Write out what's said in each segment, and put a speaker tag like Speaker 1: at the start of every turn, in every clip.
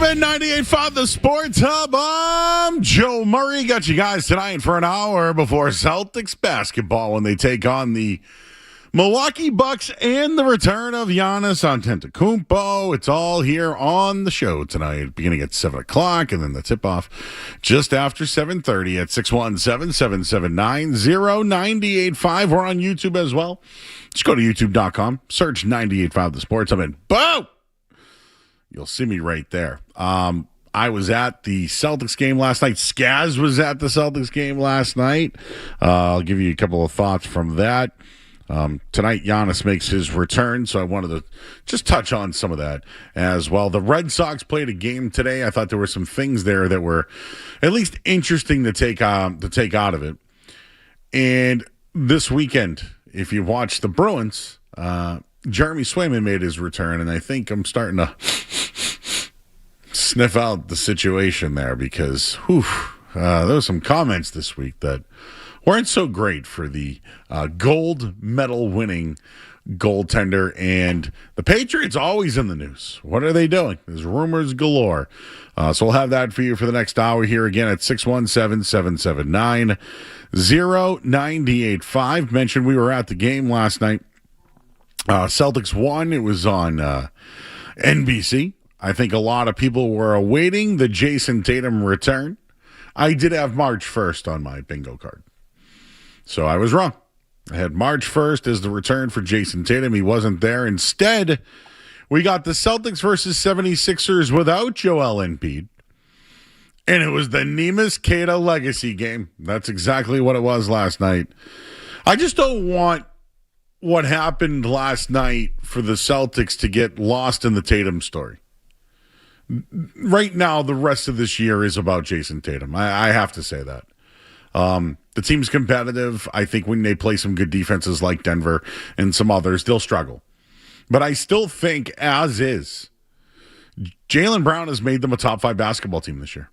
Speaker 1: Deep in 98.5, the Sports Hub. I'm Joe Murray. Got you guys tonight for an hour before Celtics basketball when they take on the Milwaukee Bucks and the return of Giannis Antetokounmpo. It's all here on the show tonight, beginning at 7 o'clock, and then the tip-off just after 7:30 at 617-779-0985. We're on YouTube as well. Just go to youtube.com, search 98.5 The Sports Hub, and boom! You'll see me right there. I was at the Celtics game last night. Skaz was at the Celtics game last night. I'll give you a couple of thoughts from that. Tonight, Giannis makes his return, so I wanted to just touch on some of that as well. The Red Sox played a game today. I thought there were some things there that were at least interesting to take out of it. And this weekend, if you watch the Bruins, Jeremy Swayman made his return, and I think I'm starting to sniff out the situation there because there was some comments this week that weren't so great for the gold medal winning goaltender, and the Patriots always in the news. What are they doing? There's rumors galore. So we'll have that for you for the next hour here again at 617-779-0985. Mentioned we were at the game last night. Celtics won. It was on NBC. I think a lot of people were awaiting the Jayson Tatum return. I did have March 1st on my bingo card. So I was wrong. I had March 1st as the return for Jayson Tatum. He wasn't there. Instead, we got the Celtics versus 76ers without Joel Embiid. And it was the Neemias Queta legacy game. That's exactly what it was last night. I just don't want what happened last night for the Celtics to get lost in the Tatum story. Right now, the rest of this year is about Jayson Tatum. I have to say that. The team's competitive. I think when they play some good defenses like Denver and some others, they'll struggle. But I still think, as is, Jaylen Brown has made them a top 5 basketball team this year.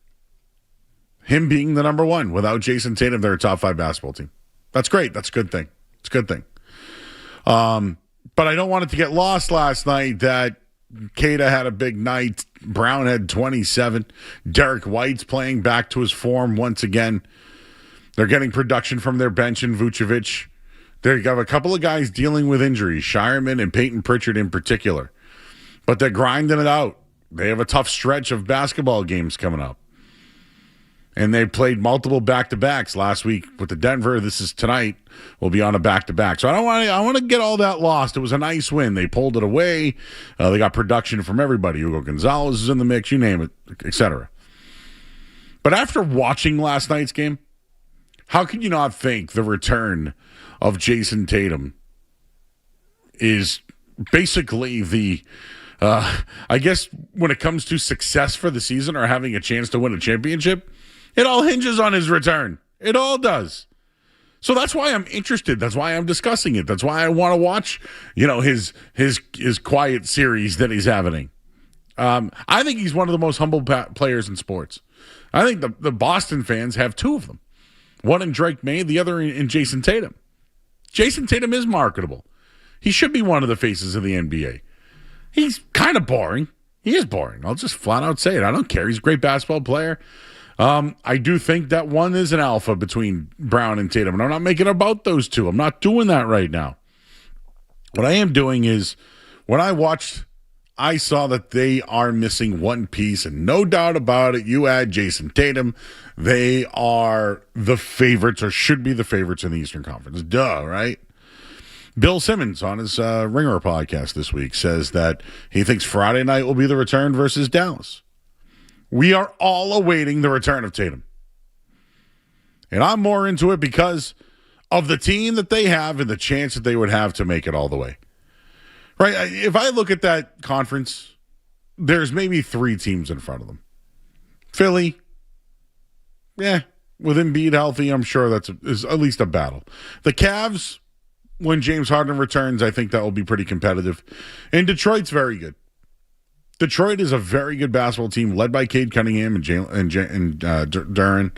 Speaker 1: Him being the number one. Without Jayson Tatum, they're a top 5 basketball team. That's great. That's a good thing. It's a good thing. But I don't want it to get lost last night that Queta had a big night. Brown had 27. Derek White's playing back to his form once again. They're getting production from their bench in Vucevic. They have a couple of guys dealing with injuries, Shireman and Peyton Pritchard in particular. But they're grinding it out. They have a tough stretch of basketball games coming up. And they played multiple back-to-backs last week with the Denver. This is tonight. We'll be on a back-to-back. So I want to get all that lost. It was a nice win. They pulled it away. They got production from everybody. Hugo Gonzalez is in the mix, you name it, etc. But after watching last night's game, how can you not think the return of Jayson Tatum is basically the, I guess when it comes to success for the season or having a chance to win a championship, it all hinges on his return. It all does. So that's why I'm interested. That's why I'm discussing it. That's why I want to watch, his quiet series that he's having. I think he's one of the most humble players in sports. I think the Boston fans have two of them. One in Drake May, the other in Jayson Tatum. Jayson Tatum is marketable. He should be one of the faces of the NBA. He's kind of boring. He is boring. I'll just flat out say it. I don't care. He's a great basketball player. I do think that one is an alpha between Brown and Tatum, and I'm not making it about those two. I'm not doing that right now. What I am doing is, when I watched, I saw that they are missing one piece, and no doubt about it, you add Jayson Tatum, they are the favorites, or should be the favorites in the Eastern Conference. Duh, right? Bill Simmons on his Ringer podcast this week says that he thinks Friday night will be the return versus Dallas. We are all awaiting the return of Tatum. And I'm more into it because of the team that they have and the chance that they would have to make it all the way. Right? If I look at that conference, there's maybe 3 teams in front of them. Philly, with Embiid healthy, I'm sure is at least a battle. The Cavs, when James Harden returns, I think that will be pretty competitive. And Detroit's very good. Detroit is a very good basketball team led by Cade Cunningham and Duren.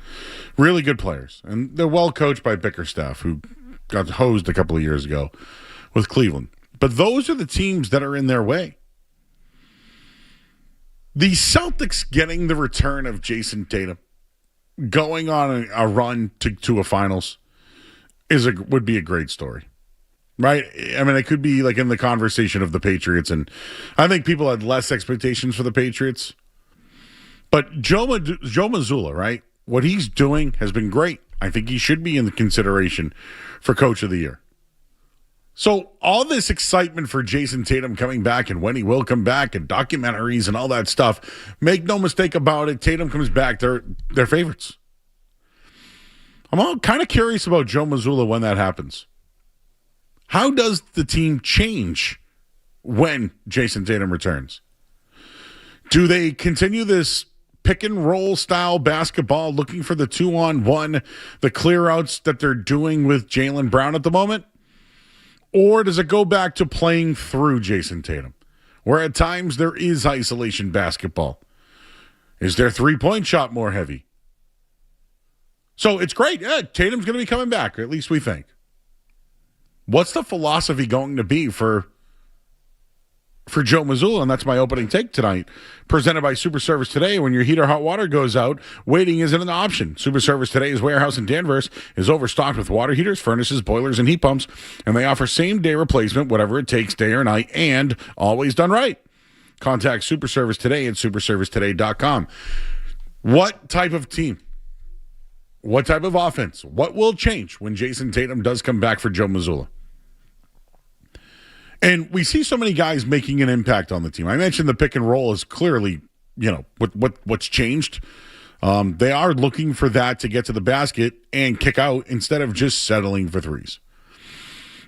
Speaker 1: Really good players. And they're well coached by Bickerstaff, who got hosed a couple of years ago with Cleveland. But those are the teams that are in their way. The Celtics getting the return of Jayson Tatum, going on a run to a finals, would be a great story. Right? I mean, it could be like in the conversation of the Patriots, and I think people had less expectations for the Patriots. But Joe Mazzulla, right? What he's doing has been great. I think he should be in the consideration for Coach of the Year. So all this excitement for Jayson Tatum coming back and when he will come back and documentaries and all that stuff, make no mistake about it, Tatum comes back, they're favorites. I'm all kind of curious about Joe Mazzulla when that happens. How does the team change when Jayson Tatum returns? Do they continue this pick and roll style basketball, looking for the 2-on-1, the clear outs that they're doing with Jaylen Brown at the moment? Or does it go back to playing through Jayson Tatum, where at times there is isolation basketball? Is their three-point shot more heavy? So it's great. Yeah, Tatum's going to be coming back, or at least we think. What's the philosophy going to be for Joe Mazzulla? And that's my opening take tonight. Presented by Super Service Today. When your heat or hot water goes out, waiting isn't an option. Super Service Today's warehouse in Danvers is overstocked with water heaters, furnaces, boilers, and heat pumps. And they offer same-day replacement, whatever it takes, day or night, and always done right. Contact Super Service Today at superservicetoday.com. What type of team? What type of offense? What will change when Jayson Tatum does come back for Joe Mazzulla? And we see so many guys making an impact on the team. I mentioned the pick and roll is clearly, what's changed. They are looking for that to get to the basket and kick out instead of just settling for threes.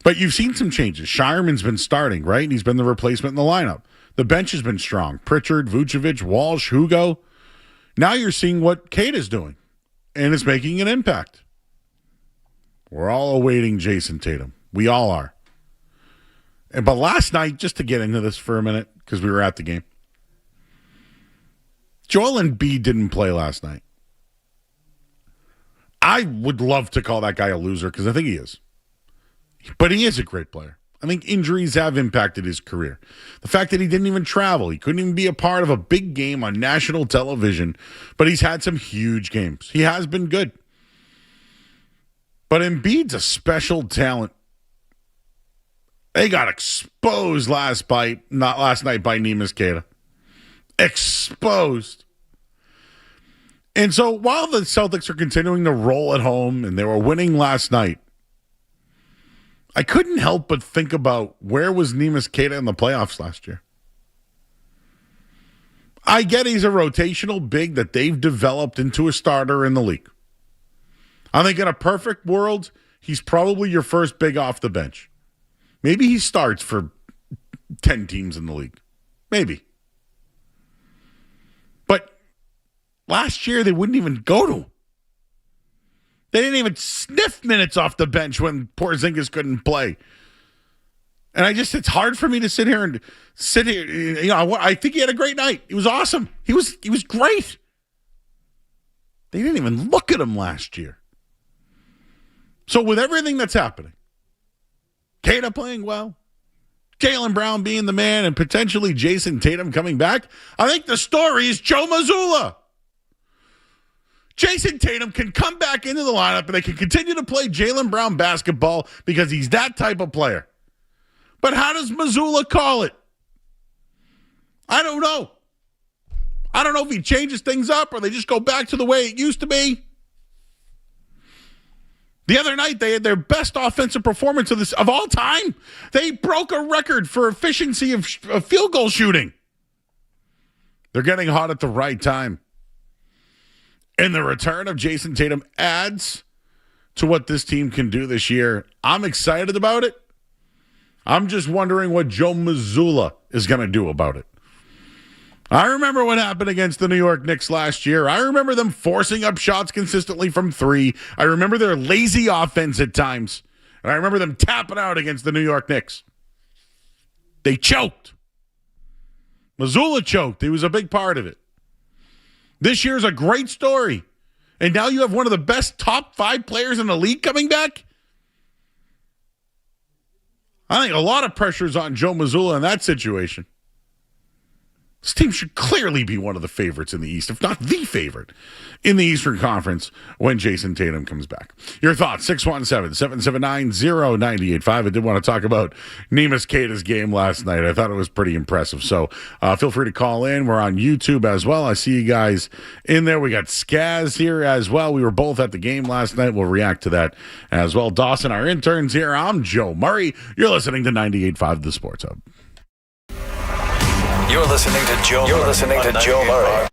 Speaker 1: But you've seen some changes. Shireman's been starting, right? He's been the replacement in the lineup. The bench has been strong. Pritchard, Vucevic, Walsh, Hugo. Now you're seeing what Queta's doing, and it's making an impact. We're all awaiting Jayson Tatum. We all are. But last night, just to get into this for a minute, because we were at the game, Joel Embiid didn't play last night. I would love to call that guy a loser, because I think he is. But he is a great player. I think injuries have impacted his career. The fact that he didn't even travel, he couldn't even be a part of a big game on national television, but he's had some huge games. He has been good. But Embiid's a special talent. They got exposed last night by Neemias Queta. Exposed. And so while the Celtics are continuing to roll at home and they were winning last night, I couldn't help but think about where was Neemias Queta in the playoffs last year. I get he's a rotational big that they've developed into a starter in the league. I think in a perfect world, he's probably your first big off the bench. Maybe he starts for 10 teams in the league. Maybe. But last year, they wouldn't even go to him. They didn't even sniff minutes off the bench when Porzingis couldn't play. And it's hard for me to sit here. I think he had a great night. He was awesome. He was great. They didn't even look at him last year. So with everything that's happening, Queta playing well, Jaylen Brown being the man, and potentially Jayson Tatum coming back, I think the story is Joe Mazzulla. Jayson Tatum can come back into the lineup and they can continue to play Jaylen Brown basketball because he's that type of player. But how does Mazzulla call it? I don't know. I don't know if he changes things up or they just go back to the way it used to be. The other night, they had their best offensive performance of all time. They broke a record for efficiency of field goal shooting. They're getting hot at the right time. And the return of Jayson Tatum adds to what this team can do this year. I'm excited about it. I'm just wondering what Joe Mazzulla is going to do about it. I remember what happened against the New York Knicks last year. I remember them forcing up shots consistently from three. I remember their lazy offense at times. And I remember them tapping out against the New York Knicks. They choked. Mazzulla choked. He was a big part of it. This year's a great story. And now you have one of the best top 5 players in the league coming back. I think a lot of pressure's on Joe Mazzulla in that situation. This team should clearly be one of the favorites in the East, if not the favorite in the Eastern Conference when Jayson Tatum comes back. Your thoughts, 617-779-0985. I did want to talk about Neemias Queta's game last night. I thought it was pretty impressive. So feel free to call in. We're on YouTube as well. I see you guys in there. We got Skaz here as well. We were both at the game last night. We'll react to that as well. Dawson, our interns here. I'm Joe Murray. You're listening to 98.5 The Sports Hub.
Speaker 2: You're listening to Joe. You're listening to Joe Murray.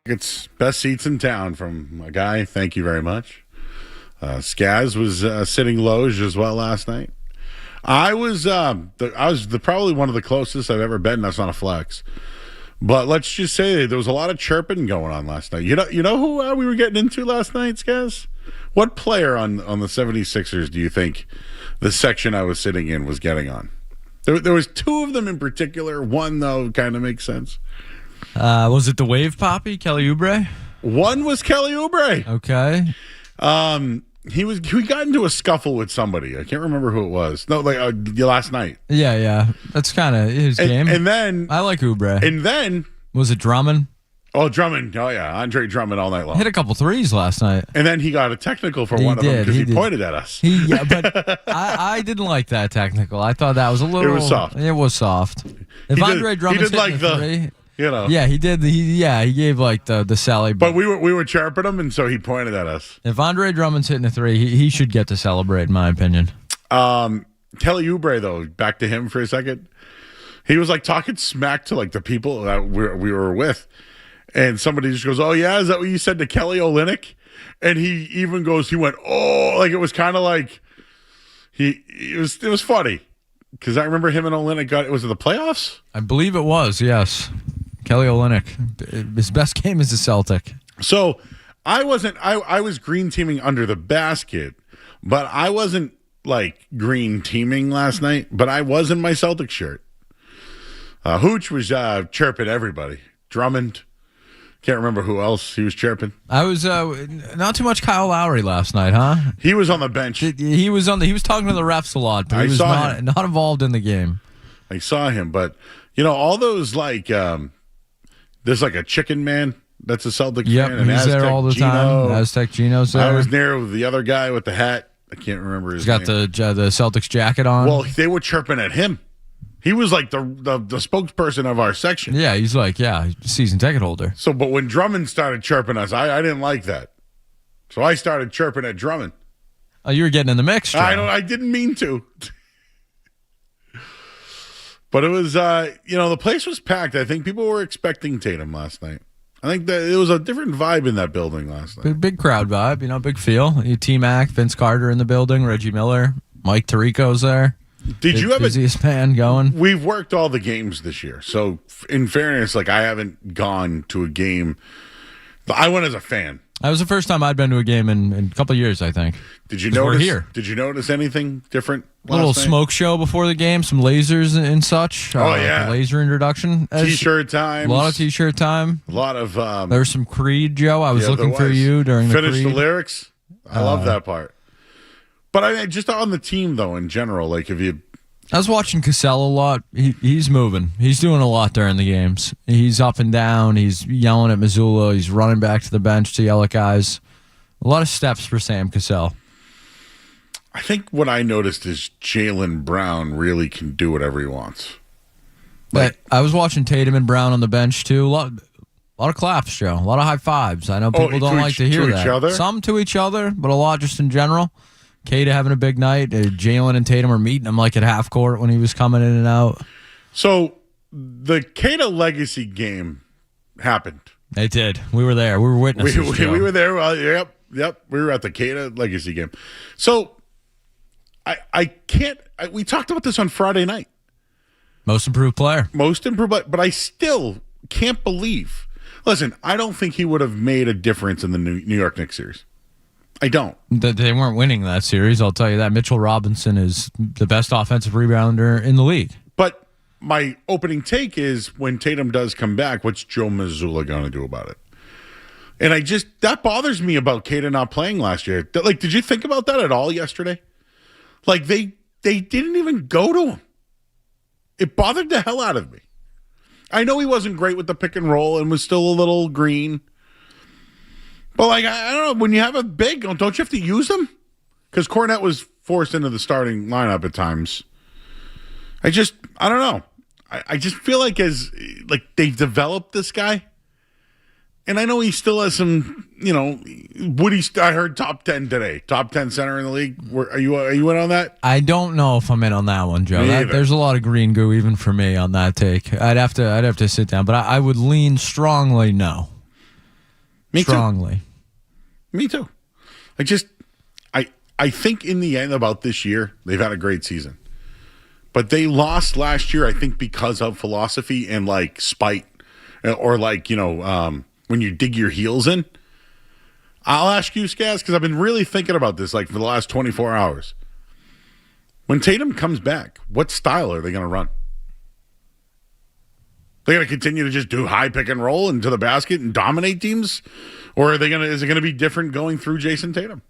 Speaker 1: It's best seats in town from a guy. Thank you very much. Skaz was sitting loge as well last night. I was probably one of the closest I've ever been. That's not a flex. But let's just say there was a lot of chirping going on last night. You know who we were getting into last night, Skaz? What player on the 76ers do you think the section I was sitting in was getting on? There was two of them in particular. One, though, kind of makes sense.
Speaker 3: Was it the Wave Poppy, Kelly Oubre?
Speaker 1: One was Kelly Oubre.
Speaker 3: Okay.
Speaker 1: He got into a scuffle with somebody. I can't remember who it was. No, like last night.
Speaker 3: Yeah. That's kind of his game.
Speaker 1: And then
Speaker 3: I like Oubre.
Speaker 1: And then
Speaker 3: was it Drummond?
Speaker 1: Oh, Drummond. Oh, yeah. Andre Drummond all night long.
Speaker 3: Hit a couple threes last night.
Speaker 1: And then he got a technical for one of them because he pointed at us.
Speaker 3: But I didn't like that technical. I thought that was a little...
Speaker 1: It was soft.
Speaker 3: It was soft. If Andre Drummond's hitting a three...
Speaker 1: Yeah,
Speaker 3: he did. He gave like the Sally.
Speaker 1: But we were chirping him, and so he pointed at us.
Speaker 3: If Andre Drummond's hitting a three, he should get to celebrate, in my opinion.
Speaker 1: Kelly Oubre, though, back to him for a second. He was like talking smack to like the people that we were with. And somebody just goes, "Oh yeah, is that what you said to Kelly Olynyk?" And he even goes, he went, "Oh," like it was kind of like it was funny because I remember him and Olynyk was it the playoffs?
Speaker 3: I believe it was, yes. Kelly Olynyk, his best game is a Celtic.
Speaker 1: So I was green teaming under the basket, but I wasn't like green teaming last night. But I was in my Celtic shirt. Hooch was chirping everybody. Drummond. Can't remember who else he was chirping.
Speaker 3: I was not too much Kyle Lowry last night, huh?
Speaker 1: He was on the bench.
Speaker 3: He was talking to the refs a lot, but he was not involved in the game.
Speaker 1: I saw him, but all those like there's like a chicken man that's a Celtic fan. And
Speaker 3: he's
Speaker 1: Aztec
Speaker 3: there all the
Speaker 1: Gino.
Speaker 3: time. Aztec Gino's there.
Speaker 1: I was near the other guy with the hat. I can't remember his name.
Speaker 3: He's got the Celtics jacket on.
Speaker 1: Well, they were chirping at him. He was like the spokesperson of our section.
Speaker 3: Yeah, he's like, season ticket holder.
Speaker 1: So, but when Drummond started chirping us, I didn't like that. So I started chirping at Drummond.
Speaker 3: Oh, you were getting in the mix, Joe.
Speaker 1: I didn't mean to. But it was, the place was packed. I think people were expecting Tatum last night. I think that it was a different vibe in that building last night.
Speaker 3: Big crowd vibe, big feel. T-Mac, Vince Carter in the building, Reggie Miller, Mike Tirico's there.
Speaker 1: Did you have
Speaker 3: busiest man going?
Speaker 1: We've worked all the games this year. So in fairness, like I haven't gone to a game. I went as a fan.
Speaker 3: That was the first time I'd been to a game in a couple of years, I think.
Speaker 1: Did you notice?
Speaker 3: We're here.
Speaker 1: Did you notice anything different?
Speaker 3: A little smoke show before the game, some lasers and such.
Speaker 1: Oh yeah,
Speaker 3: laser introduction.
Speaker 1: T-shirt time.
Speaker 3: A lot of T-shirt time.
Speaker 1: A lot of.
Speaker 3: There was some Creed, Joe. I was looking for you during the Creed.
Speaker 1: Finish the lyrics. I love that part. But I mean, just on the team though, in general, like if you.
Speaker 3: I was watching Cassell a lot. He's moving. He's doing a lot during the games. He's up and down. He's yelling at Missoula. He's running back to the bench to yell at guys. A lot of steps for Sam Cassell.
Speaker 1: I think what I noticed is Jaylen Brown really can do whatever he wants.
Speaker 3: But I was watching Tatum and Brown on the bench too. A lot of claps, Joe. A lot of high fives. I know people don't like to hear that.
Speaker 1: Each other?
Speaker 3: Some to each other, but a lot just in general. Queta having a big night. Jalen and Tatum are meeting him like at half court when he was coming in and out.
Speaker 1: So the Queta legacy game happened.
Speaker 3: It did. We were there. We were witnesses.
Speaker 1: We were there. Yep. We were at the Queta legacy game. So I can't. We talked about this on Friday night.
Speaker 3: Most improved player.
Speaker 1: But I still can't believe. Listen, I don't think he would have made a difference in the New York Knicks series. I don't.
Speaker 3: They weren't winning that series, I'll tell you that. Mitchell Robinson is the best offensive rebounder in the league.
Speaker 1: But my opening take is when Tatum does come back, what's Joe Mazzulla going to do about it? And that bothers me about Queta not playing last year. Like, did you think about that at all yesterday? Like, they didn't even go to him. It bothered the hell out of me. I know he wasn't great with the pick and roll and was still a little green. But, like, I don't know, when you have a big, don't you have to use them? Because Cornette was forced into the starting lineup at times. I don't know. I just feel like they've developed this guy. And I know he still has some, I heard top 10 today. Top 10 center in the league. Are you in on that?
Speaker 3: I don't know if I'm in on that one, Joe. There's a lot of green goo even for me on that take. I'd have to sit down, but I would lean strongly no.
Speaker 1: Me too.
Speaker 3: strongly.
Speaker 1: Me too. I think in the end about this year, they've had a great season. But they lost last year, I think, because of philosophy and like spite or like, when you dig your heels in. I'll ask you, Skaz, because I've been really thinking about this like for the last 24 hours. When Tatum comes back, what style are they going to run? They're going to continue to just do high pick and roll into the basket and dominate teams? Or is it going to be different going through Jayson Tatum?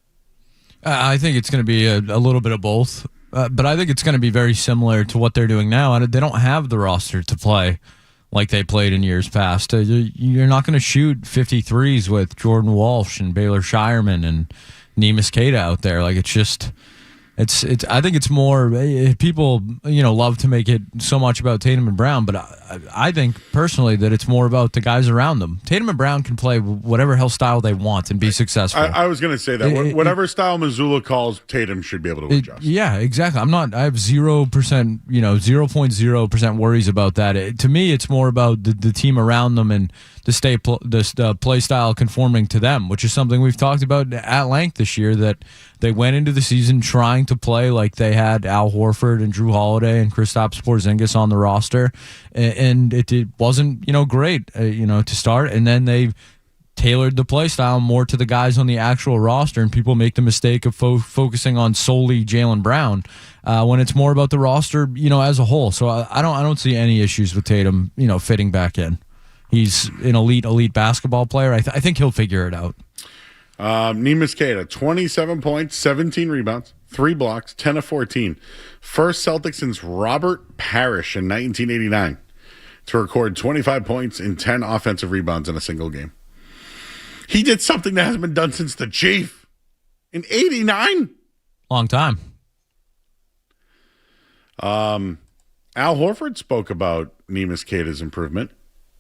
Speaker 3: I think it's going to be a little bit of both. But I think it's going to be very similar to what they're doing now. They don't have the roster to play like they played in years past. You're not going to shoot 53s with Jordan Walsh and Baylor Shireman and Neemias Queta out there. Like it's just, it's. I think it's more people love to make it so much about Tatum and Brown, but I think personally that it's more about the guys around them. Tatum and Brown can play whatever hell style they want and be successful.
Speaker 1: I was going to say that whatever style Mazzulla calls, Tatum should be able to adjust.
Speaker 3: Yeah, exactly. I have 0%, 0.0% worries about that. To me, it's more about the team around them and the play style conforming to them, which is something we've talked about at length this year, that they went into the season trying to play like they had Al Horford and Drew Holiday and Kristaps Porzingis on the roster, and it wasn't great to start, and then they tailored the play style more to the guys on the actual roster, and people make the mistake of focusing on solely Jaylen Brown when it's more about the roster as a whole. So I don't see any issues with Tatum fitting back in. He's an elite basketball player. I think he'll figure it out.
Speaker 1: Neemias Queta, 27 points, 17 rebounds, 3 blocks, 10 of 14. First Celtic since Robert Parrish in 1989 to record 25 points and 10 offensive rebounds in a single game. He did something that hasn't been done since the Chief in 89.
Speaker 3: Long time.
Speaker 1: Al Horford spoke about Neemias Queta's improvement.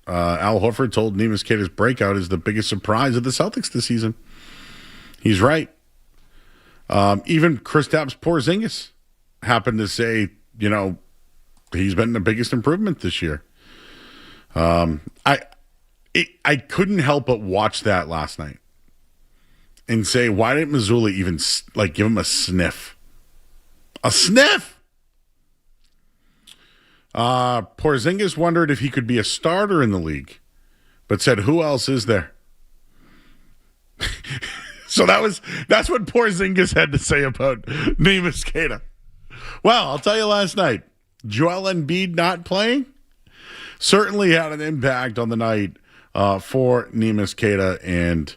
Speaker 1: Al Horford told Neemias Queta's breakout is the biggest surprise of the Celtics this season. He's right. Even Kristaps Porzingis happened to say, he's been the biggest improvement this year. I couldn't help but watch that last night and say, why didn't Mazzulla even give him a sniff? A sniff! Porzingis wondered if he could be a starter in the league, but said, who else is there? So that's what Porzingis had to say about Neemias Queta. Well, I'll tell you, last night, Joel Embiid not playing certainly had an impact on the night for Neemias Queta, and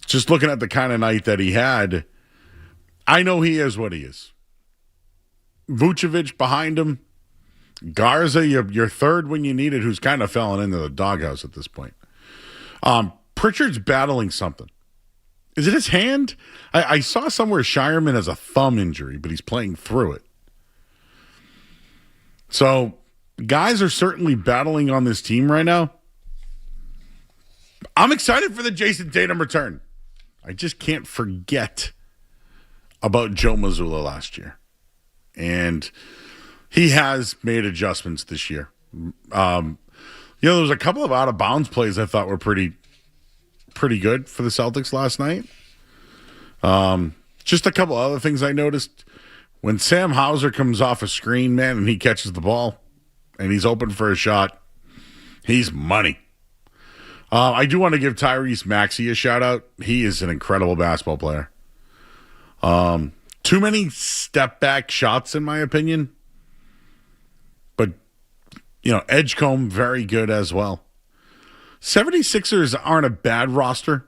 Speaker 1: just looking at the kind of night that he had, I know he is what he is. Vucevic behind him. Garza, your third when you need it, who's kind of fallen into the doghouse at this point. Pritchard's battling something. Is it his hand? I saw somewhere Shireman has a thumb injury, but he's playing through it. So guys are certainly battling on this team right now. I'm excited for the Jayson Tatum return. I just can't forget about Joe Mazzulla last year. And he has made adjustments this year. There was a couple of out-of-bounds plays I thought were pretty good for the Celtics last night. Just a couple other things I noticed. When Sam Hauser comes off a screen, man, and he catches the ball, and he's open for a shot, he's money. I do want to give Tyrese Maxey a shout-out. He is an incredible basketball player. Too many step-back shots, in my opinion. But, Edgecombe, very good as well. 76ers aren't a bad roster.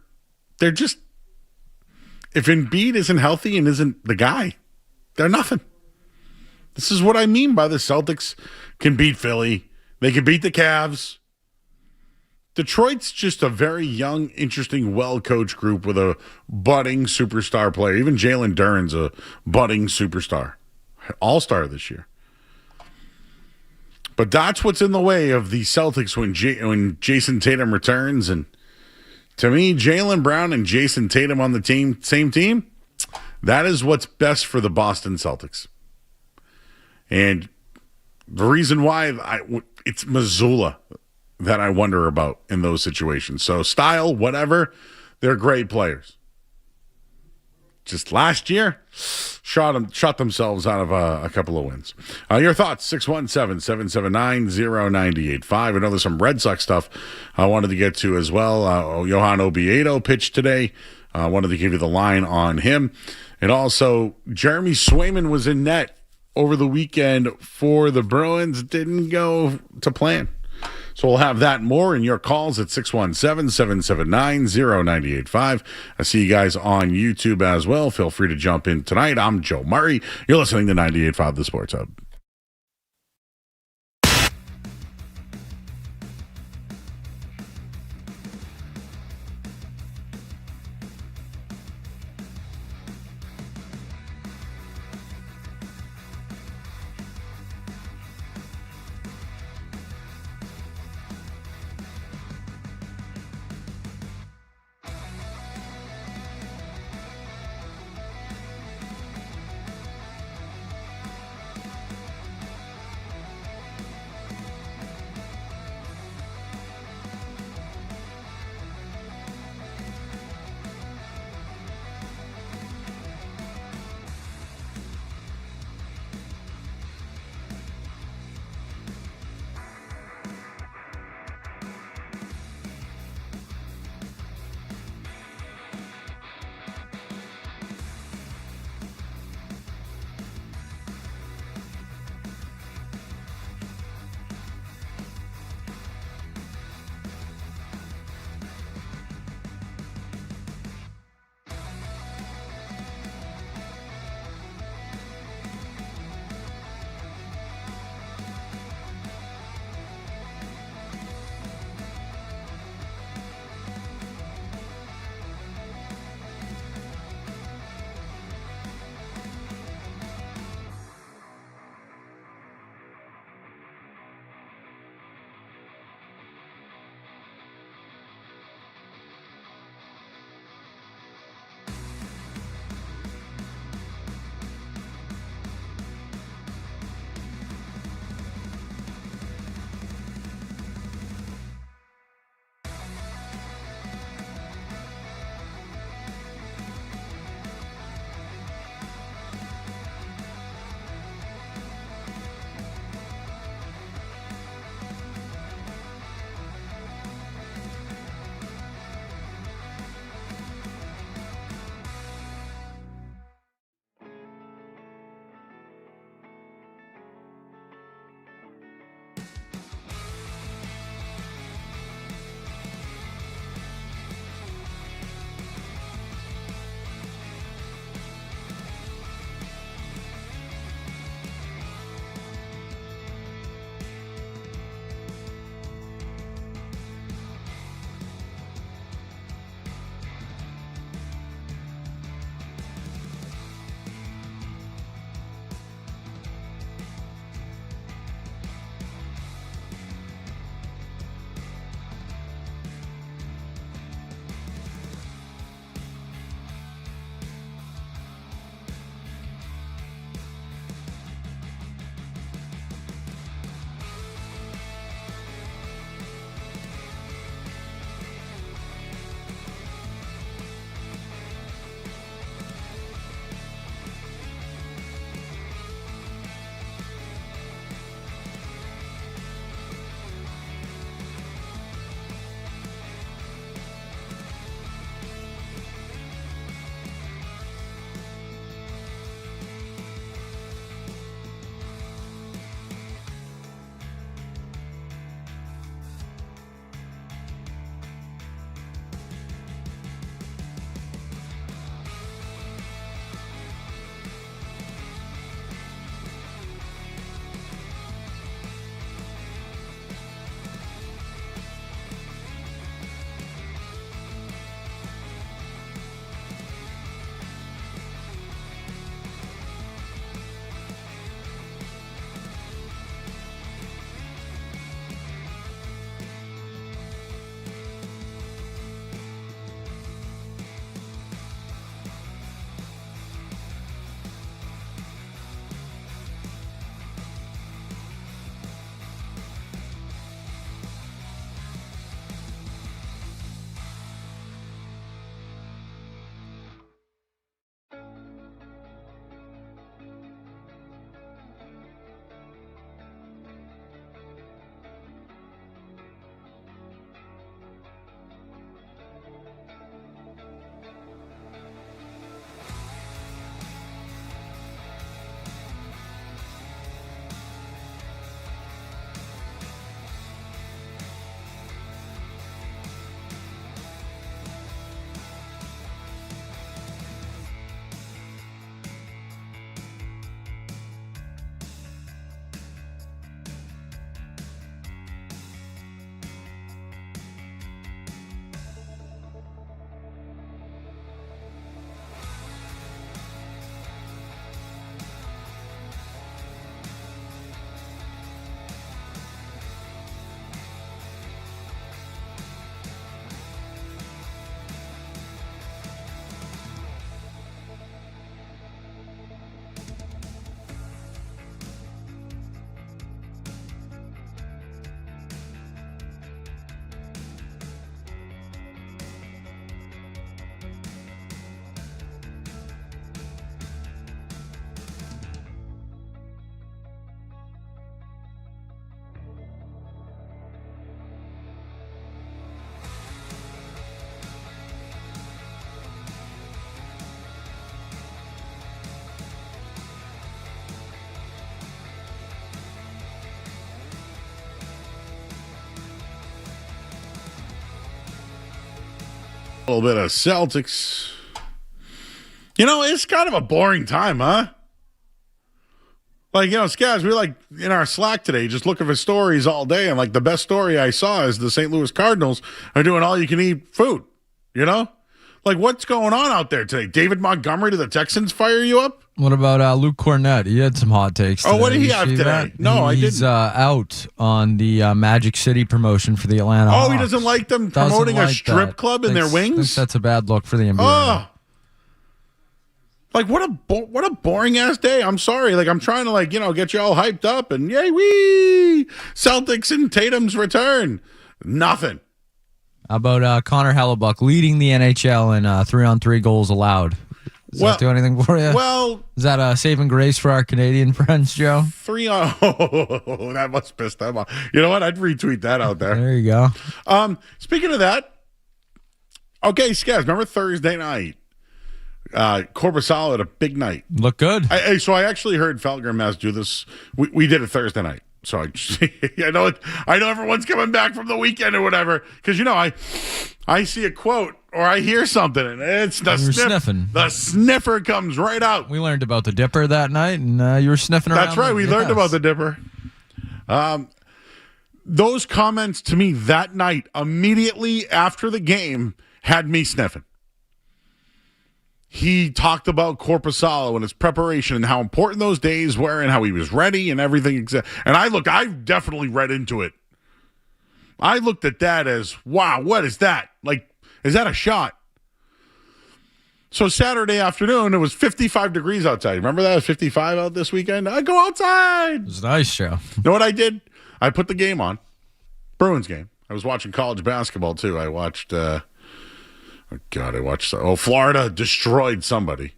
Speaker 1: They're just, if Embiid isn't healthy and isn't the guy, they're nothing. This is what I mean by the Celtics can beat Philly. They can beat the Cavs. Detroit's just a very young, interesting, well-coached group with a budding superstar player. Even Jalen Duren's a budding superstar. All-star this year. But that's what's in the way of the Celtics when Jayson Tatum returns. And to me, Jaylen Brown and Jayson Tatum on the same team, that is what's best for the Boston Celtics. And the reason why it's Mazzulla. that I wonder about in those situations. So style, whatever, they're great players. Just last year, shot themselves out of a couple of wins. Your thoughts, 617-779-0985. I know there's some Red Sox stuff I wanted to get to as well. Johan Oviedo pitched today. I wanted to give you the line on him. And also, Jeremy Swayman was in net over the weekend for the Bruins. Didn't go to plan. So we'll have that more in your calls at 617-779-0985. I see you guys on YouTube as well. Feel free to jump in tonight. I'm Joe Murray. You're listening to 98.5 The Sports Hub. A little bit of Celtics. It's kind of a boring time, huh? Like, Scaz, we were like in our Slack today just looking for stories all day. And like the best story I saw is the St. Louis Cardinals are doing all you can eat food, Like, what's going on out there today? David Montgomery, did the Texans fire you up?
Speaker 3: What about Luke Cornett? He had some hot takes today.
Speaker 1: Oh, what did he have today?
Speaker 3: That?
Speaker 1: No, I didn't.
Speaker 3: He's out on the Magic City promotion for the Atlanta Hawks.
Speaker 1: He doesn't like them promoting a strip club in their wings?
Speaker 3: Thinks that's a bad look for the NBA.
Speaker 1: Oh. Like, what a boring-ass day. I'm sorry. Like, I'm trying to, get you all hyped up and yay, wee! Celtics and Tatum's return. Nothing.
Speaker 3: How about Connor Hellebuck leading the NHL in 3-on-3 goals allowed? Does that do anything for you?
Speaker 1: Well,
Speaker 3: is that a saving grace for our Canadian friends, Joe?
Speaker 1: 3 on. Oh, that must piss them off. You know what? I'd retweet that out there.
Speaker 3: There you go.
Speaker 1: Speaking of that, okay, Skaz, remember Thursday night? Corpusalo had a big night.
Speaker 3: Look good.
Speaker 1: So I actually heard Felger and Mass do this. We did it Thursday night. So I know everyone's coming back from the weekend or whatever because I see a quote or I hear something and it's the
Speaker 3: sniffing.
Speaker 1: The sniffer comes right out.
Speaker 3: We learned about the Dipper that night and you were sniffing around.
Speaker 1: That's right. We learned about the Dipper. Those comments to me that night immediately after the game had me sniffing. He talked about Corpusalo and his preparation and how important those days were and how he was ready and everything. And I definitely read into it. I looked at that as, wow, what is that? Like, is that a shot? So Saturday afternoon, it was 55 degrees outside. Remember that? It was 55 out this weekend. I go outside.
Speaker 3: It was nice, Joe.
Speaker 1: You know what I did? I put the game on. Bruins game. I was watching college basketball, too. I watched... Florida destroyed somebody.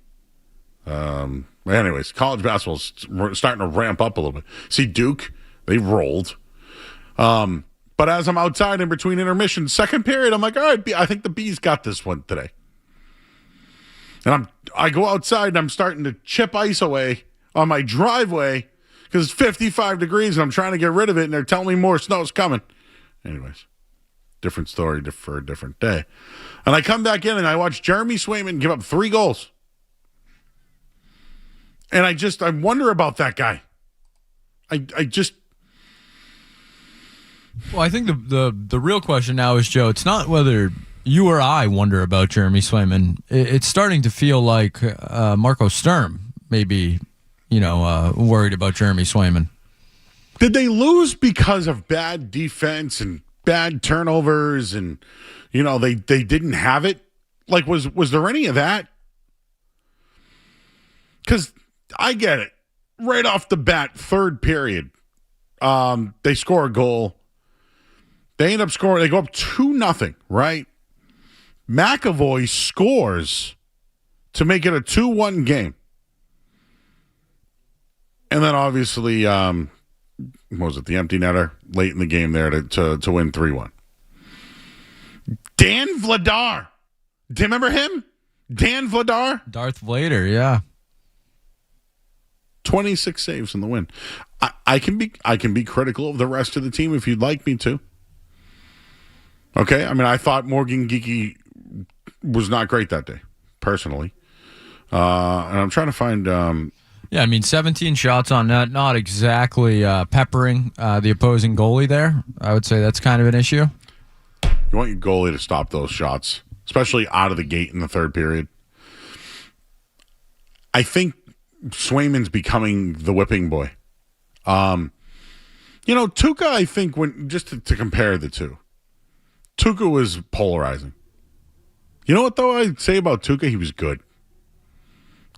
Speaker 1: Anyways, college basketball's starting to ramp up a little bit. See, Duke, they rolled. But as I'm outside in between intermissions, second period, I'm like, all right, I think the Bees got this one today. And I go outside and I'm starting to chip ice away on my driveway because it's 55 degrees and I'm trying to get rid of it and they're telling me more snow's coming. Anyways. Different story for a different day. And I come back in and I watch Jeremy Swayman give up 3 goals. And I wonder about that guy. I just...
Speaker 3: Well, I think the real question now is, Joe, it's not whether you or I wonder about Jeremy Swayman. It's starting to feel like Marco Sturm may be, worried about Jeremy Swayman.
Speaker 1: Did they lose because of bad defense and bad turnovers and they didn't have it? Like was there any of that? Because I get it right off the bat, third period, they score a goal, they end up scoring, they go up 2-0, right? McAvoy scores to make it a 2-1 game, and then obviously what was it, the empty netter late in the game there to win 3-1. Dan Vladar. Do you remember him? Dan Vladar?
Speaker 3: Darth Vader, yeah.
Speaker 1: 26 saves in the win. I can be critical of the rest of the team if you'd like me to. Okay? I mean, I thought Morgan Geekie was not great that day, personally. And I'm trying to find...
Speaker 3: Yeah, I mean, 17 shots on net, not exactly peppering the opposing goalie there. I would say that's kind of an issue.
Speaker 1: You want your goalie to stop those shots, especially out of the gate in the third period. I think Swayman's becoming the whipping boy. Tuukka, I think, just to compare the two, Tuukka was polarizing. You know what, though, I'd say about Tuukka? He was good.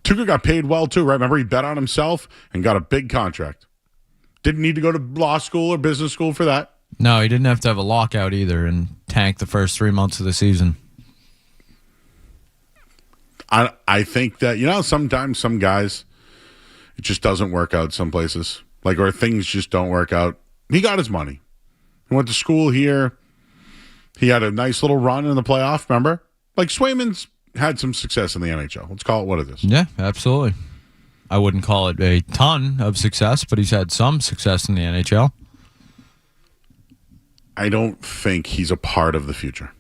Speaker 1: Tuukka got paid well, too, right? Remember, he bet on himself and got a big contract. Didn't need to go to law school or business school for that.
Speaker 3: No, he didn't have to have a lockout either and tank the first 3 months of the season.
Speaker 1: I think that, sometimes some guys, it just doesn't work out some places. Or things just don't work out. He got his money. He went to school here. He had a nice little run in the playoff, remember? Swayman's had some success in the NHL. Let's call it what it is.
Speaker 3: Yeah, absolutely. I wouldn't call it a ton of success, but he's had some success in the NHL.
Speaker 1: I don't think he's a part of the future.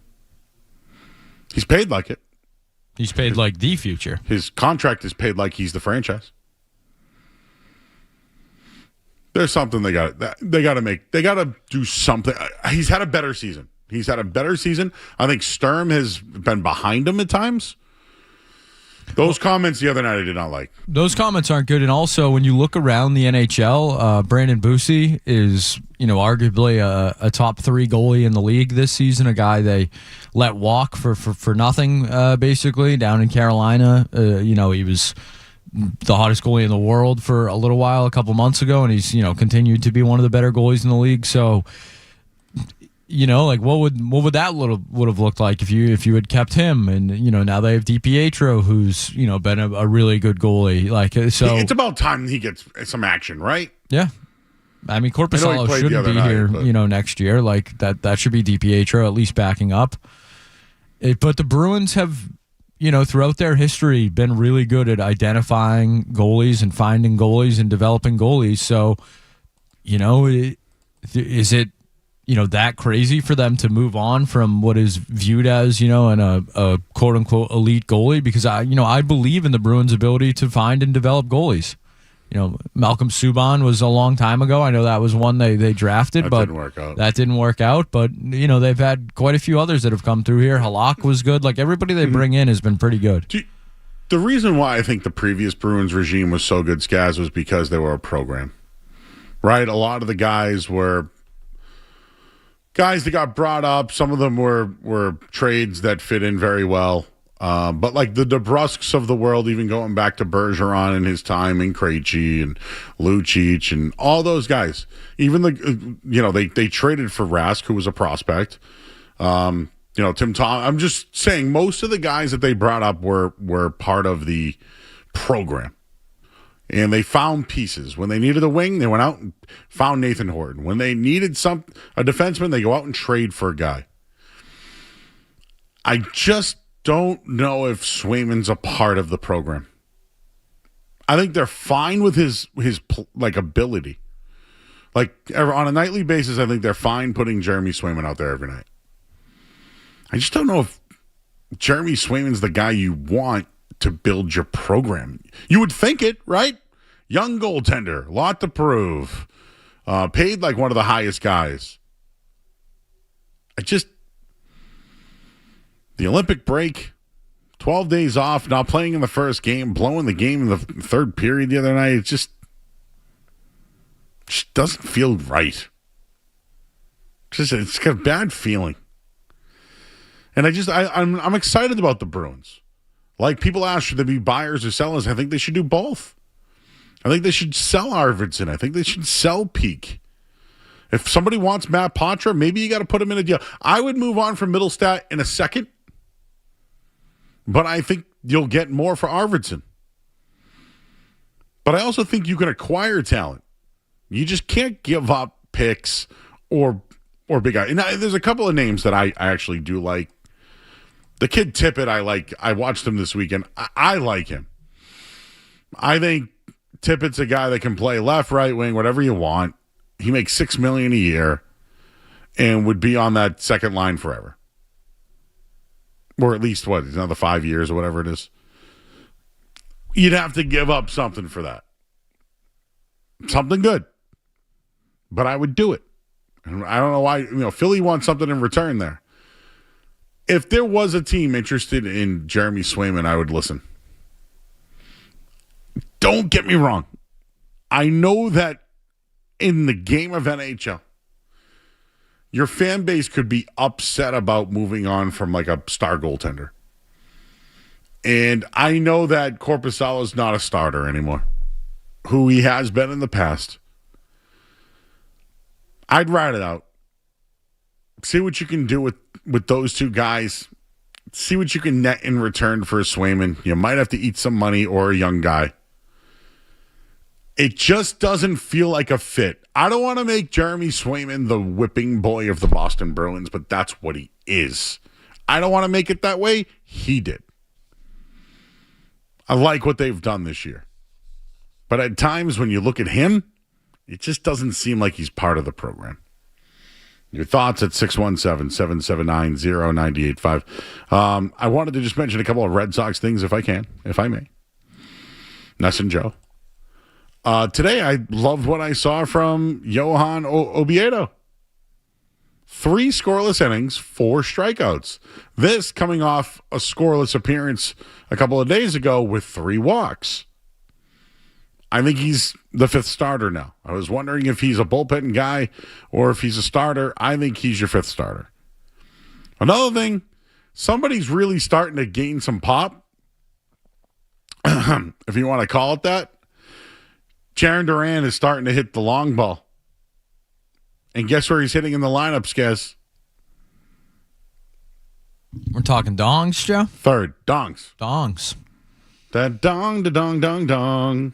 Speaker 1: He's paid like it.
Speaker 3: He's paid like the future.
Speaker 1: His contract is paid like he's the franchise. There's something they got to make. They got to do something. He's had a better season. I think Sturm has been behind him at times. Those comments the other night I did not like.
Speaker 3: Those comments aren't good. And also, when you look around the NHL, Brandon Bussi is, arguably a top 3 goalie in the league this season. A guy they let walk for nothing, basically, down in Carolina. He was the hottest goalie in the world for a little while, a couple months ago, and he's continued to be one of the better goalies in the league. So, what would that would have looked like if you had kept him? And now they have DiPietro, who's been a really good goalie. So
Speaker 1: it's about time he gets some action, right?
Speaker 3: Yeah. I mean, Korpisalo shouldn't be here, next year. That should be DiPietro at least backing up. But the Bruins have, throughout their history, been really good at identifying goalies and finding goalies and developing goalies. So, is it, that crazy for them to move on from what is viewed as, a quote unquote elite goalie? Because I believe in the Bruins' ability to find and develop goalies. Malcolm Subban was a long time ago. I know that was one they drafted, but that didn't work out. But they've had quite a few others that have come through here. Halak was good. Everybody they bring in has been pretty good.
Speaker 1: The reason why I think the previous Bruins regime was so good, Skaz, was because they were a program, right? A lot of the guys were guys that got brought up. Some of them were trades that fit in very well. But the DeBrusques of the world, even going back to Bergeron and his time, and Krejci and Lucic and all those guys, even they traded for Rask, who was a prospect. Tim Tom. I'm just saying most of the guys that they brought up were part of the program. And they found pieces. When they needed a wing, they went out and found Nathan Horton. When they needed a defenseman, they go out and trade for a guy. I just don't know if Swayman's a part of the program. I think they're fine with his ability. On a nightly basis, I think they're fine putting Jeremy Swayman out there every night. I just don't know if Jeremy Swayman's the guy you want to build your program. You would think it, right? Young goaltender, lot to prove, paid like one of the highest guys. The Olympic break, 12 days off, not playing in the first game, blowing the game in the third period the other night. It just doesn't feel right. It's got a bad feeling. And I'm excited about the Bruins. People ask, should they be buyers or sellers? I think they should do both. I think they should sell Arvidsson. I think they should sell Peak. If somebody wants Matt Patra, maybe you got to put him in a deal. I would move on from Middlestat in a second, but I think you'll get more for Arvidsson. But I also think you can acquire talent. You just can't give up picks or big guys. And there's a couple of names that I actually do like. The kid Tippett, I like. I watched him this weekend. I like him. I think Tippett's a guy that can play left, right wing, whatever you want. He makes $6 million a year and would be on that second line forever. Or at least, another 5 years or whatever it is. You'd have to give up something for that. Something good. But I would do it. And I don't know why, Philly wants something in return there. If there was a team interested in Jeremy Swayman, I would listen. Don't get me wrong. I know that in the game of NHL, your fan base could be upset about moving on from a star goaltender. And I know that Korpisalo is not a starter anymore, who he has been in the past. I'd ride it out. See what you can do with those two guys. See what you can net in return for a Swayman. You might have to eat some money or a young guy. It just doesn't feel like a fit. I don't want to make Jeremy Swayman the whipping boy of the Boston Bruins, but that's what he is. I don't want to make it that way. He did. I like what they've done this year. But at times when you look at him, it just doesn't seem like he's part of the program. Your thoughts at 617-779-0985. I wanted to just mention a couple of Red Sox things if I may. Ness and Joe. Today, I loved what I saw from Johan Oviedo. 3 scoreless innings, 4 strikeouts. This coming off a scoreless appearance a couple of days ago with 3 walks. I think he's the 5th starter now. I was wondering if he's a bullpen guy or if he's a starter. I think he's your 5th starter. Another thing, somebody's really starting to gain some pop, if you want to call it that. Jarren Duran is starting to hit the long ball. And guess where he's hitting in the lineup, Skez?
Speaker 3: We're talking dongs, Joe?
Speaker 1: 3rd, dongs.
Speaker 3: Dongs.
Speaker 1: That dong, da dong, dong, dong.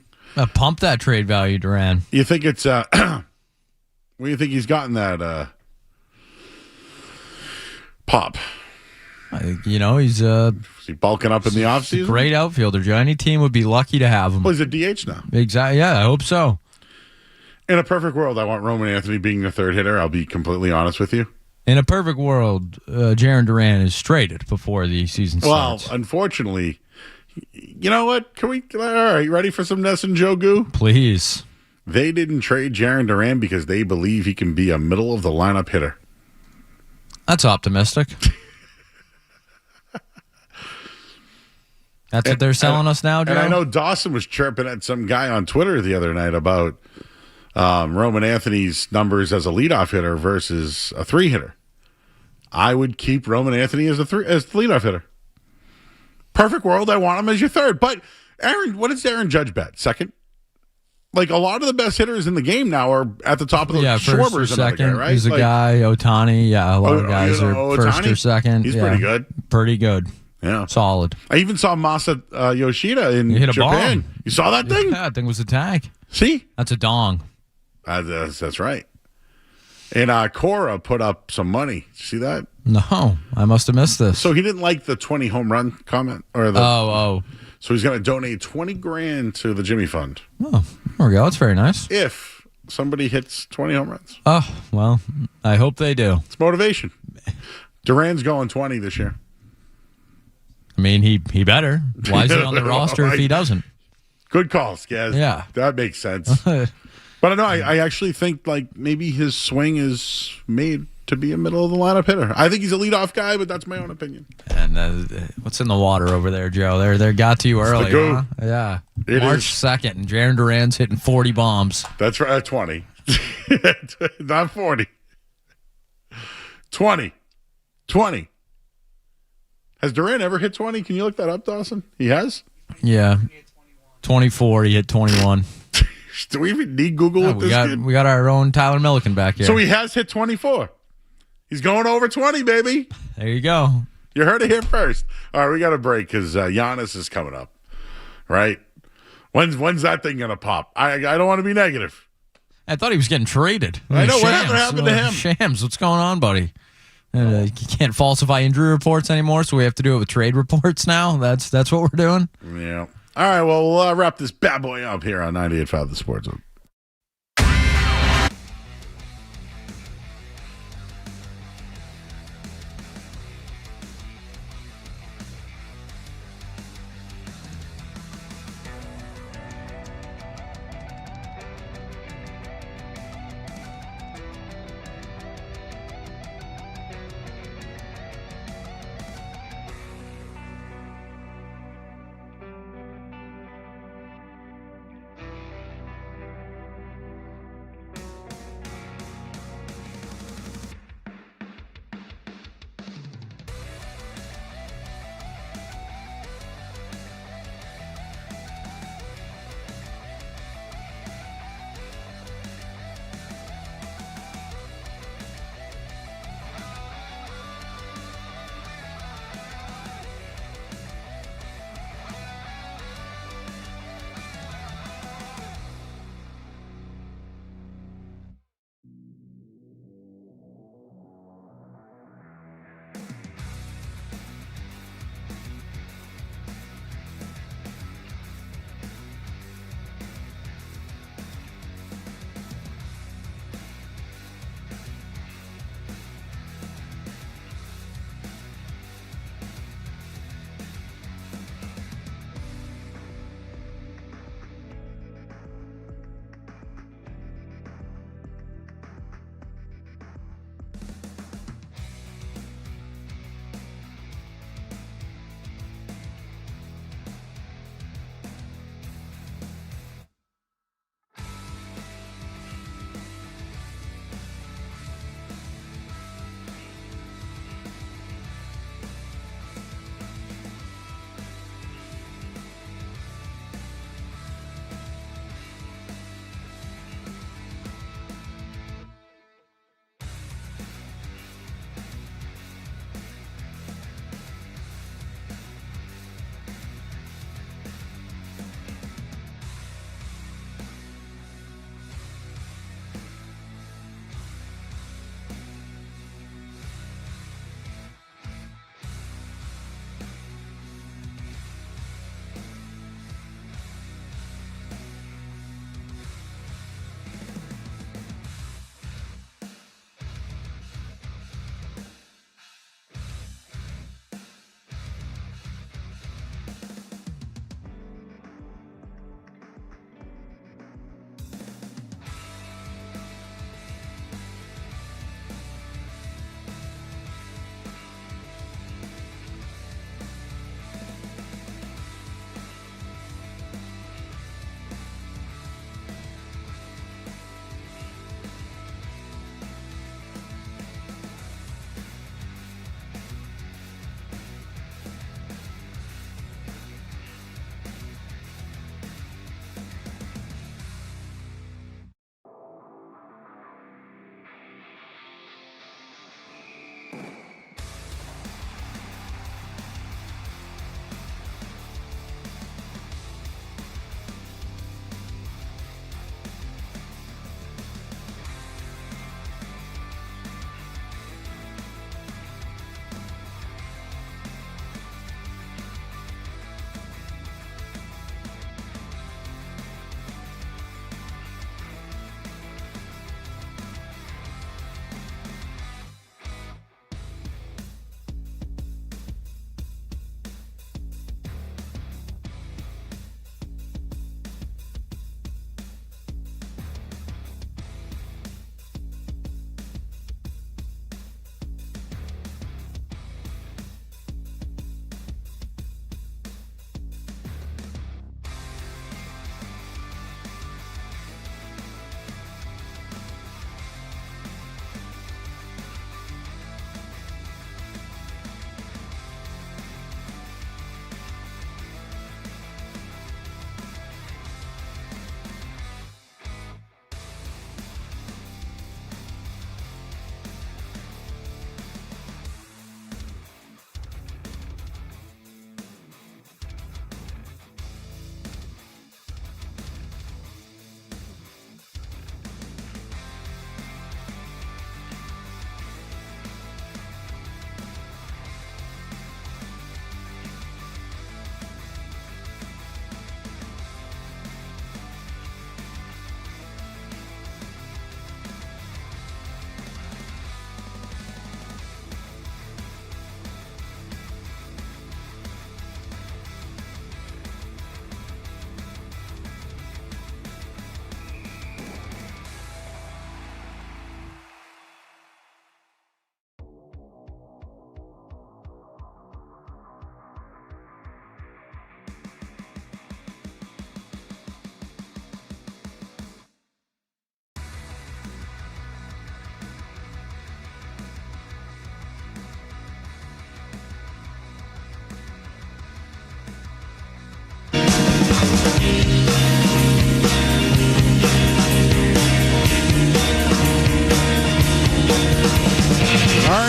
Speaker 3: Pump that trade value, Duran.
Speaker 1: You think it's, what do you think he's gotten that pop?
Speaker 3: He's
Speaker 1: Is he bulking up in the offseason?
Speaker 3: great outfielder, Joe. Any team would be lucky to have him.
Speaker 1: Well, he's a DH now.
Speaker 3: Exactly. Yeah, I hope so.
Speaker 1: In a perfect world, I want Roman Anthony being the 3rd hitter. I'll be completely honest with you.
Speaker 3: In a perfect world, Jarren Duran is traded before the season starts.
Speaker 1: Well, unfortunately, you know what? All right, ready for some Ness and Joe goo?
Speaker 3: Please.
Speaker 1: They didn't trade Jarren Duran because they believe he can be a middle-of-the-lineup hitter.
Speaker 3: That's optimistic. That's what they're selling us now, Joe?
Speaker 1: And I know Dawson was chirping at some guy on Twitter the other night about Roman Anthony's numbers as a leadoff hitter versus a 3 hitter. I would keep Roman Anthony as the leadoff hitter. Perfect world, I want him as your 3rd. But what does Aaron Judge bet? 2nd? Like, a lot of the best hitters in the game now are at the top of the Schwarber's
Speaker 3: first or
Speaker 1: 2nd,
Speaker 3: second.
Speaker 1: right?
Speaker 3: He's a guy, Otani. Yeah, a lot of guys are first or 2nd.
Speaker 1: He's pretty good.
Speaker 3: Pretty good.
Speaker 1: Yeah.
Speaker 3: Solid.
Speaker 1: I even saw Masa Yoshida in
Speaker 3: He hit a
Speaker 1: Japan.
Speaker 3: bomb.
Speaker 1: You saw that thing?
Speaker 3: Yeah, that thing was a tag.
Speaker 1: See?
Speaker 3: That's a dong.
Speaker 1: That's right. And Cora put up some money. Did you see that?
Speaker 3: No, I must have missed this.
Speaker 1: So he didn't like the 20 home run comment? So he's going to donate $20,000 to the Jimmy Fund.
Speaker 3: Oh, there we go. That's very nice.
Speaker 1: If somebody hits 20 home runs.
Speaker 3: Oh, well, I hope they do.
Speaker 1: It's motivation. Duran's going 20 this year.
Speaker 3: I mean, he better. Why is he on the roster if he doesn't?
Speaker 1: Good call, Skaz.
Speaker 3: Yeah.
Speaker 1: That makes sense. But I know, I actually think like maybe his swing is made to be a middle-of-the-lineup hitter. I think he's a leadoff guy, but that's my own opinion.
Speaker 3: And what's in the water over there, Joe? They got to you early, huh? Yeah. March 2nd, and Jarren Duran's hitting 40 bombs.
Speaker 1: That's right, 20. Not 40. 20. Has Duran ever hit 20? Can you look that up, Dawson? He has?
Speaker 3: Yeah. 24, he hit 21.
Speaker 1: Do we even need Google with this kid?
Speaker 3: We got our own Tyler Milliken back here.
Speaker 1: So he has hit 24. He's going over 20, baby.
Speaker 3: There you go.
Speaker 1: You heard it here first. All right, we got a break because Giannis is coming up, right? When's that thing going to pop? I don't want to be negative.
Speaker 3: I thought he was getting traded.
Speaker 1: I know. What happened to him?
Speaker 3: Shams, what's going on, buddy? You can't falsify injury reports anymore, so we have to do it with trade reports now. That's what we're doing.
Speaker 1: Yeah. All right, well, we'll wrap this bad boy up here on 98.5 The Sports Zone.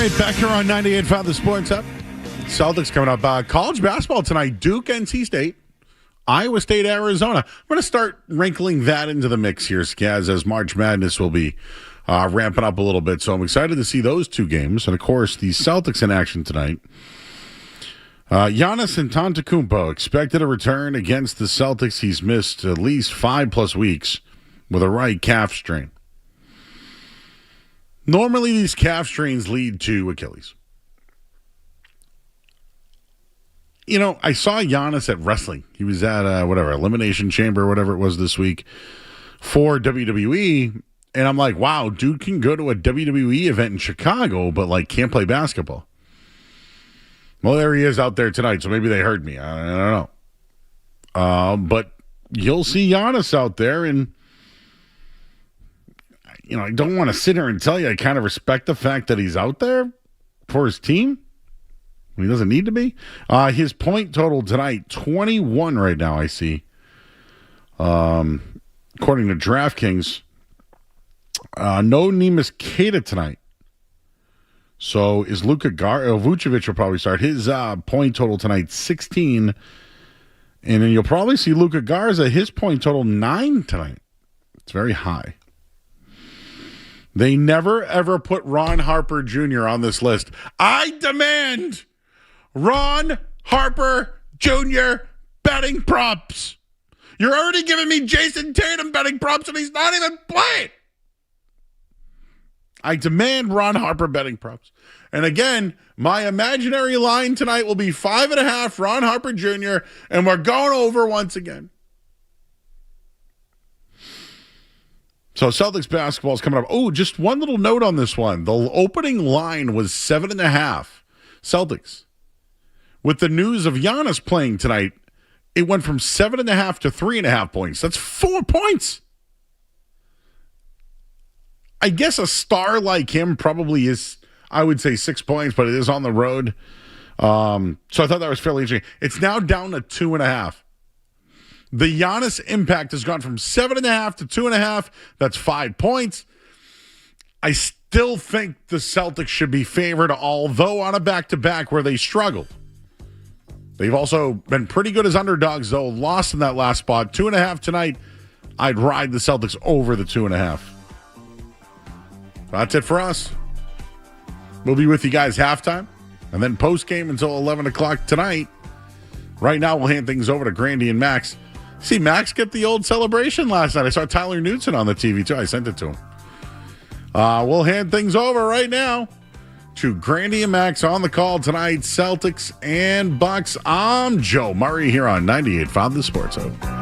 Speaker 1: right, back here on 98.5 The Sports Hub. Celtics coming up. College basketball tonight. Duke, NC State. Iowa State, Arizona. I'm going to start wrinkling that into the mix here, Skaz, as March Madness will be ramping up a little bit. So I'm excited to see those two games. And, of course, the Celtics in action tonight. Giannis Antetokounmpo expected a return against the Celtics. He's missed at least 5+ weeks with a right calf strain. Normally, these calf strains lead to Achilles. You know, I saw Giannis at wrestling. He was at, Elimination Chamber, whatever it was this week, for WWE. And I'm like, wow, dude can go to a WWE event in Chicago, but, can't play basketball. Well, there he is out there tonight, so maybe they heard me. I don't know. But you'll see Giannis out there, and I don't want to sit here and tell you I kind of respect the fact that he's out there for his team when he doesn't need to be. His point total tonight, 21 right now, I see. According to DraftKings, no Neemias Queta tonight. So is Vucevic will probably start. His point total tonight, 16. And then you'll probably see Luka Garza, his point total, 9 tonight. It's very high. They never, ever put Ron Harper Jr. on this list. I demand Ron Harper Jr. betting props. You're already giving me Jayson Tatum betting props, and he's not even playing. I demand Ron Harper betting props. And again, my imaginary line tonight will be 5.5 Ron Harper Jr., and we're going over once again. So Celtics basketball is coming up. Oh, just one little note on this one. The opening line was 7.5 Celtics. With the news of Giannis playing tonight, it went from 7.5 to 3.5 points. That's 4 points. I guess a star like him probably is, I would say, 6 points, but it is on the road. So I thought that was fairly interesting. It's now down to 2.5. The Giannis impact has gone from 7.5 to 2.5. That's 5 points. I still think the Celtics should be favored, although on a back-to-back where they struggled. They've also been pretty good as underdogs, though. Lost in that last spot. 2.5 tonight. I'd ride the Celtics over the 2.5. That's it for us. We'll be with you guys halftime and then post-game until 11 o'clock tonight. Right now, we'll hand things over to Grandy and Max. See Max get the old celebration last night. I saw Tyler Knudsen on the TV, too. I sent it to him. We'll hand things over right now to Grandy and Max on the call tonight. Celtics and Bucks. I'm Joe Murray here on 98.5 The Sports Hub.